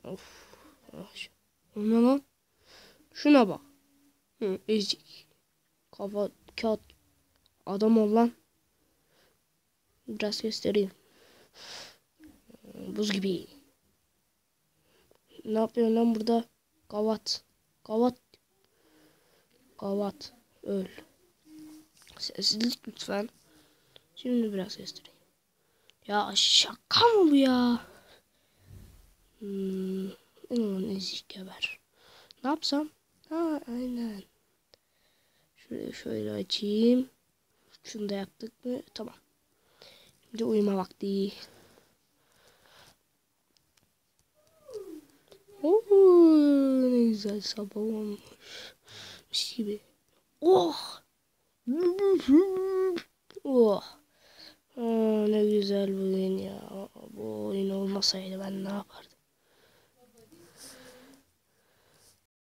Of. O ne lan? Şuna bak. Ezik. Kafa kağıt. Adam ol lan. Biraz göstereyim. Buz gibi. Ne yapıyor lan burada? Kavat. Kavat. Kavat. Öl. Sessizlik lütfen. Şimdi biraz göstereyim. Ya şaka mı bu ya? Ezik geber. Ne yapsam? Ha aynen. Şurayı şöyle açayım. Şunu da yaptık mı? Tamam. Şimdi uyuma vakti. Ne güzel sabah olmuş. Mis gibi. Oh. Oh. Ne güzel bugün ya. Bu oyun olmasaydı ben ne yapardım?